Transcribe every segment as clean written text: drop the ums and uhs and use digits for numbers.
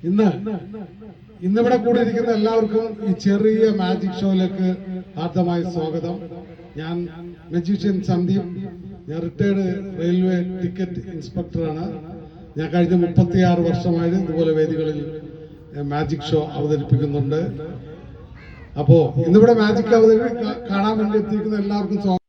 ഇന്നിവിടെ കൂടിയിരിക്കുന്ന എല്ലാവർക്കും ഈ ചെറിയ മാജിക് ഷോയിലേക്ക് ഹാർദമായ സ്വാഗതം. ഞാൻ മജീഷ്യൻ സന്ദീപ്. ഞാൻ റിട്ടയർഡ് റെയിൽവേ ടിക്കറ്റ് ഇൻസ്പെക്ടറാണ്. ഞാൻ കഴിഞ്ഞ 36 വർഷമായിട്ട് ഇതുപോലെ വേദികളിൽ മാജിക് ഷോ അവതരിപ്പിക്കുന്നുണ്ട്. അപ്പോ ഇന്നിവിടെ മാജിക് കാണാൻ വേണ്ടി എത്തിയിരിക്കുന്ന എല്ലാവർക്കും സ്വാഗതം.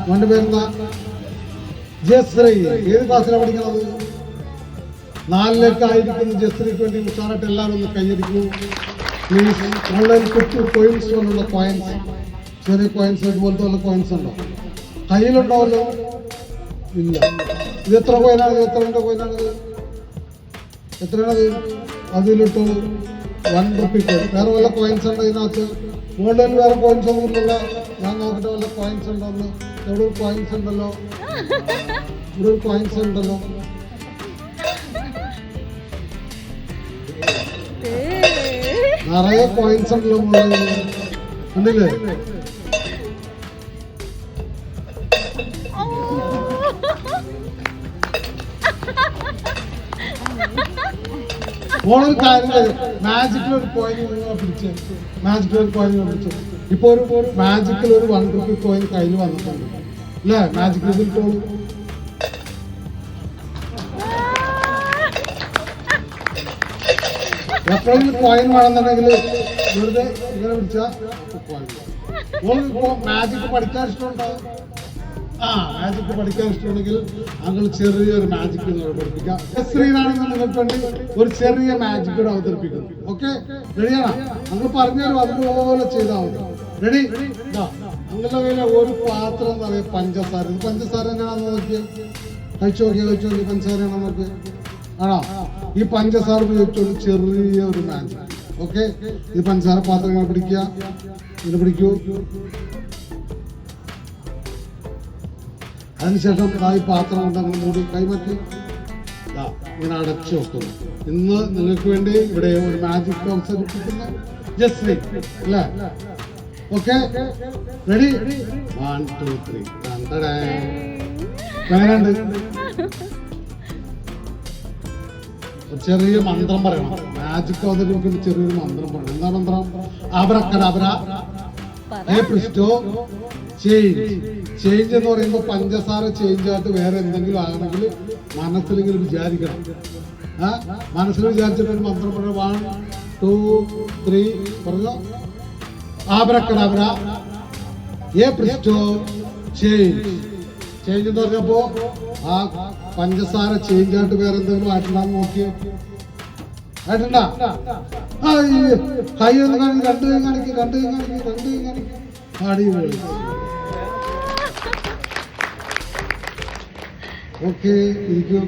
അവന്റെ പേരെന്താ? ജസ്രീ. ഏത് ക്ലാസ്സിലാണ് പഠിക്കുന്നത്? 4 ആയിരിക്കുന്ന ജസ്രീക്ക് വേണ്ടി ഉഷാറായിട്ട് എല്ലാവരും ഒന്ന് കൈയടിക്കൂ പ്ലീസ്. ഓൺലൈൻ കുട്ടി കോയിൻസ് പോലുള്ള കോയിൻസ്, ചെറിയ കോയിൻസ് ഇതുപോലത്തെ ഉള്ള കോയിൻസ് ഉണ്ടോ? കയ്യിലുണ്ടാവല്ലോ? ഇല്ല. ഇത് എത്ര കോയിനാണ്? എത്ര കോയിനാണത്? എത്രയാണത്? അതിലിട്ടു 1 റുപ്പി കോയിൻ. വേറെ വല്ല കോയിൻസ് ഉണ്ടോ ഇതിനകത്ത്? ഓൺലൈൻ വേറെ കോയിൻസ് ഒന്നുമില്ലല്ലോ. ഞാൻ നോക്കിട്ട് വല്ല കോയിൻസ് ഉണ്ടോന്ന്. എവിടെ ഒരു കോയിൻസ് ഉണ്ടല്ലോ? ഇവിടെ ഒരു കോയിൻസ് ഉണ്ടല്ലോ. നിറയെ കോയിൻസ് ഉണ്ടല്ലോ ഉണ്ടല്ലേ? ഓളൊരു കാര്യം മാജിക്കിലൊരു കോയിൻ പിടിച്ച് മാജിക്കിലൊരു കോയിൻ പിടിച്ചു. ഇപ്പൊ ഒരു മാജിക്കിൽ ഒരു 1 റുപ്പി കോയിൻ കയ്യിൽ വന്നിട്ടുണ്ട് അല്ലേ? മാജിക്കിൽ ഇതിട്ടോളൂ. എപ്പോഴെങ്കിലും കോയിൻ വേണമെന്നുണ്ടെങ്കിൽ വെറുതെ ഇങ്ങനെ പിടിച്ചാൽ കോയിൻ. മാജിക് പഠിക്കാൻ ഇഷ്ടമുണ്ടോ? മാജിക് പഠിക്കാൻ ഇഷ്ടമുണ്ടെങ്കിൽ അങ്ങൾ ചെറിയൊരു മാജിക് പഠിപ്പിക്കാം. ശ്രീനാണെങ്കിൽ നിങ്ങൾക്ക് വേണ്ടി ഒരു ചെറിയ മാജിക് കൂടെ അവതരിപ്പിക്കുന്നു. ഓക്കെ, റെഡിയാണോ? അങ്ങൾ പറഞ്ഞാലും അതുപോലെ ചെയ്താൽ മതി. റെഡി? അങ്ങളുടെ കയ്യിൽ ഒരു പാത്രം നിറയെ പഞ്ചസാര. ഇത് പഞ്ചസാര എങ്ങനെയാണെന്ന് നോക്കിയാൽ കഴിച്ചു നോക്കി പഞ്ചസാരയാണോ നോക്കി? ആണോ? ഈ പഞ്ചസാര ഉപയോഗിച്ചുകൊണ്ട് ചെറിയൊരു മാജിക്. ഓക്കെ, ഈ പഞ്ചസാര പാത്രങ്ങൾ പിടിക്കുക. ഇത് പിടിക്കൂ. അതിനുശേഷം ഈ പാത്രം കൊണ്ട് അങ്ങനെ മൂടി കൈമാറ്റി ഇങ്ങനെ അടച്ചു വെക്കുന്നു. ഇന്ന് നിങ്ങൾക്ക് വേണ്ടി ഇവിടെ ഒരു മാജിക് അവതരിപ്പിക്കുന്ന ജസ്രീ അല്ലേ? Okay, ready? 1 2 3. എങ്ങനെയുണ്ട്? ചെറിയ മന്ത്രം പറയണം. മാജിക് അവതരിപ്പിക്കുന്ന ചെറിയൊരു മന്ത്രം പറയണം. എന്താ മന്ത്രം? അബ്രക്കഡബ്ര ഹേ പ്രിസ്റ്റോ ചേഞ്ച്. ചേഞ്ച് എന്ന് പറയുമ്പോൾ പഞ്ചസാര ചേഞ്ച് ആയിട്ട് വേറെ എന്തെങ്കിലും ആകണമെങ്കിൽ മനസ്സിലെങ്കിലും വിചാരിക്കണം. മനസ്സിൽ വിചാരിച്ചിട്ട് ഒരു മന്ത്രം പറഞ്ഞ 1 2 3 പറഞ്ഞോ. ആബ്രക്കഡബ്ര ഹേ പ്രിസ്റ്റോ ചേഞ്ച്. ചേഞ്ച് എന്ന് പറഞ്ഞപ്പോ ആ പഞ്ചസാര ചേഞ്ച് ആയിട്ട് വേറെ എന്തെങ്കിലും ആയിട്ടുണ്ടാന്ന് നോക്കിയേ. ആയിട്ടുണ്ടാ? കൈ ഒന്ന് കാണിക്കും. 2 കൈ കാണിക്കും. 2 കൈ കാണിക്കും. 2 കൈ കാണിക്കും. അടിപൊളി. ഓക്കെ, ഇരിക്കും.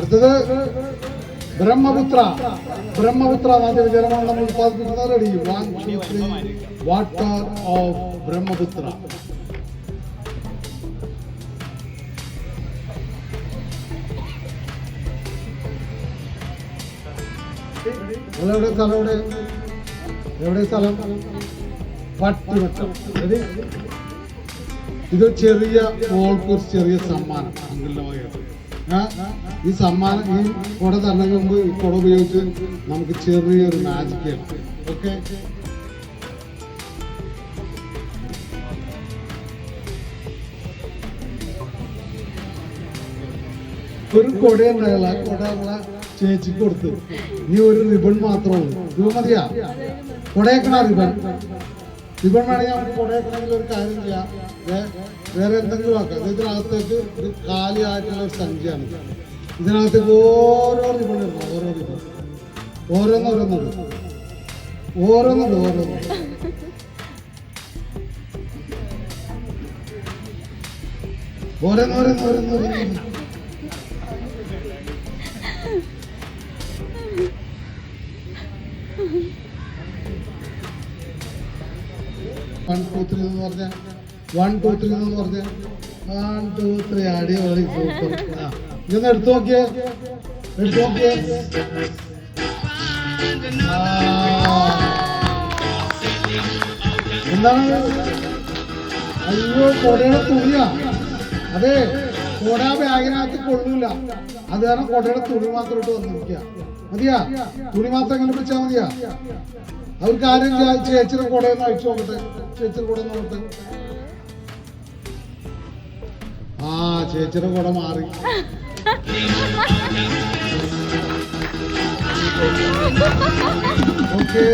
അടുത്തത് ബ്രഹ്മപുത്ര. ബ്രഹ്മപുത്ര നദീജലമാണ് നമ്മൾ ഉത്പാദിപ്പിക്കുന്നത്. Ready 1 2 3 water of Brahmaputra. എവിടെ സ്ഥലം? എവിടെ സ്ഥലം? പട്ടിമറ്റം. ഇത് ചെറിയ മോൾക്ക് ഒരു ചെറിയ സമ്മാനം അംഗലമായിട്ട്. ഈ സമ്മാനം ഈ കുട തരണമെങ്കിൽ മുമ്പ് ഈ കുട ഉപയോഗിച്ച് നമുക്ക് ചെറിയൊരു മാജിക് ചെയ്യണം. ഓക്കെ, ഒരു കൊടയുണ്ടായില്ല. കൊട നമ്മളെ ചേച്ചിക്ക് കൊടുത്തു. ഇനി ഒരു റിബൺ മാത്രമേ ഉള്ളൂ. റിബൺ മതിയാ? കൊടയേക്കണ റിബൺ വേണമെങ്കിൽ നമുക്ക് കൊടയേക്കണമെങ്കിൽ ഒരു കാര്യം ചെയ്യാം. വേറെ എന്തെങ്കിലും ആക്കാം. ഇതിനകത്തേക്ക് ഒരു കാലിയായിട്ടുള്ള ഒരു സഞ്ചിയാണ്. ഇതിനകത്തേക്ക് ഓരോ റിബൺ ഇടണം. ഓരോ റിബൺ ഓരോന്നോരോന്നിടും. One, two, three എന്ന് പറഞ്ഞ 1 2 3 എന്ന് പറഞ്ഞ 1 2 3 അടിപൊളി സൂപ്പർ. ഇതൊന്ന് എടുത്തു നോക്കിയേ. എന്താണ്? അയ്യോ, കൊടയുടെ തുണിയാ. അതെ, കൊട ബാഗിനകത്ത് കൊള്ളൂല. അത് കാരണം കൊടയുടെ തുണി മാത്രം ഇട്ട് വന്നിരിക്കുക. മതിയാ? തുണി മാത്രം എങ്ങനെ പിടിച്ചാൽ മതിയാ? അവർക്ക് ആരും ചേച്ചിയുടെ കൂടെയൊന്ന് അയച്ചു നോക്കട്ടെ. ചേച്ചിയുടെ കൂടെ നോക്കട്ടെ. ആ, ചേച്ചിയുടെ കൂടെ മാറി. ഓക്കേ.